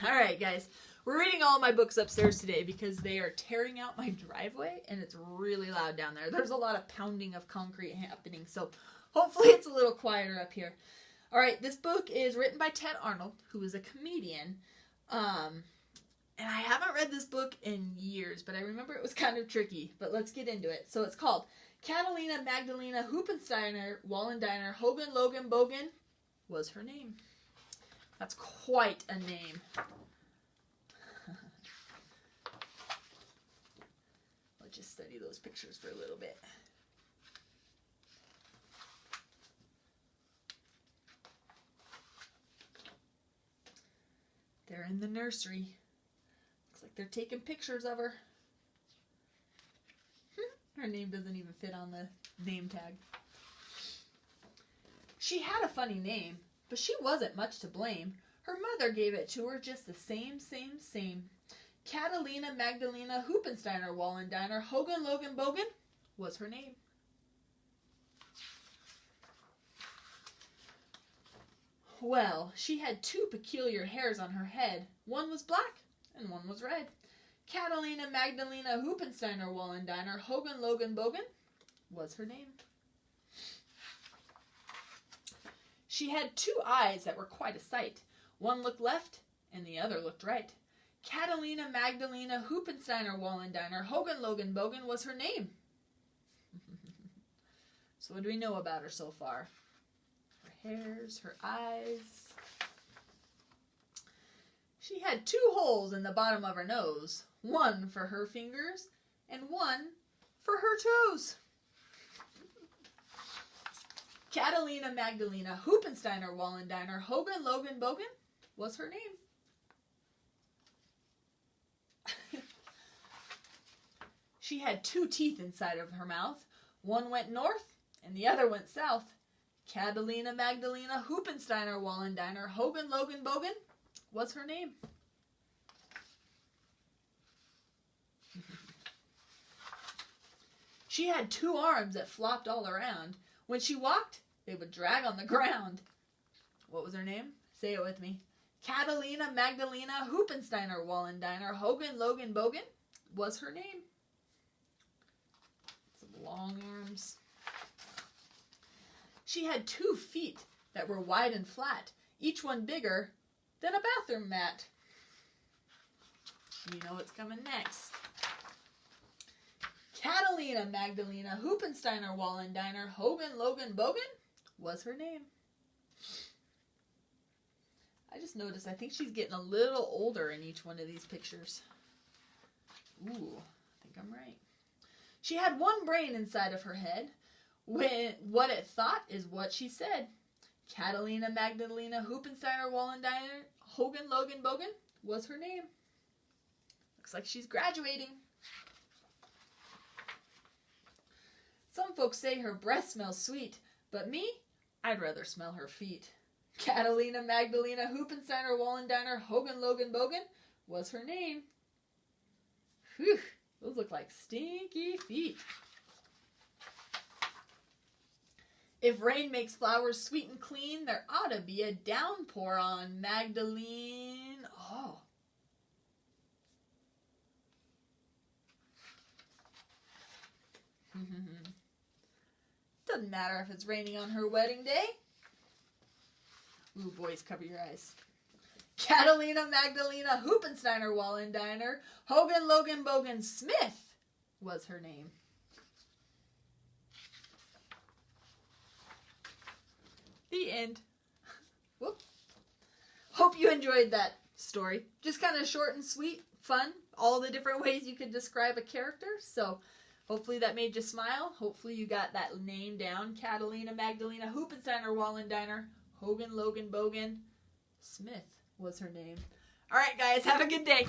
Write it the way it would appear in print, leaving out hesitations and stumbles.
Alright, guys. We're reading all my books upstairs today because they are tearing out my driveway and it's really loud down there. There's a lot of pounding of concrete happening, so hopefully it's a little quieter up here. Alright, this book is written by Ted Arnold, who is a comedian. And I haven't read this book in years, but I remember it was kind of tricky. But let's get into it. So it's called Catalina Magdalena Hoopensteiner Wallendiner Hogan Logan Bogan was her name. That's quite a name. Let's just study those pictures for a little bit. They're in the nursery. Looks like they're taking pictures of her. Her name doesn't even fit on the name tag. She had a funny name, but she wasn't much to blame. Her mother gave it to her just the same. Catalina Magdalena Hoopensteiner Wallendiner Hogan Logan Bogan was her name. Well, she had two peculiar hairs on her head. One was black and one was red. Catalina Magdalena Hoopensteiner Wallendiner Hogan Logan Bogan was her name. She had two eyes that were quite a sight. One looked left and the other looked right. Catalina Magdalena Hoopensteiner Wallendiner Hogan Logan Bogan was her name. So what do we know about her so far? Her hairs, her eyes. She had two holes in the bottom of her nose. One for her fingers and one for her toes. Catalina Magdalena Hoopensteiner Wallendiner Hogan Logan Bogan was her name. She had two teeth inside of her mouth. One went north and the other went south. Catalina Magdalena Hoopensteiner Wallendiner Hogan Logan Bogan was her name. She had two arms that flopped all around. When she walked, they would drag on the ground. What was her name? Say it with me. Catalina Magdalena Hoopensteiner Wallendiner Hogan Logan Bogan was her name. Some long arms. She had 2 feet that were wide and flat, each one bigger than a bathroom mat. You know what's coming next. Catalina Magdalena Hoopensteiner Wallendiner Hogan Logan Bogan was her name. I just noticed, I think she's getting a little older in each one of these pictures. Ooh, I think I'm right. She had one brain inside of her head. When what it thought is what she said. Catalina Magdalena Hoopensteiner Wallendiner Hogan Logan Bogan was her name. Looks like she's graduating. Some folks say her breath smells sweet, but me, I'd rather smell her feet. Catalina Magdalena Hoopensteiner Wallendiner Hogan Logan Bogan was her name. Whew, those look like stinky feet. If rain makes flowers sweet and clean, there ought to be a downpour on Magdalene. Oh. Doesn't matter if it's raining on her wedding day. Ooh, boys, cover your eyes. Catalina Magdalena Hoopensteiner Wallendiner Hogan Logan Bogan Smith was her name. The end. Whoop. Hope you enjoyed that story. Just kind of short and sweet, fun. All the different ways you could describe a character. So hopefully that made you smile. Hopefully you got that name down. Catalina Magdalena Hoopensteiner Wallendiner Hogan Logan Bogan Smith was her name. All right, guys. Have a good day.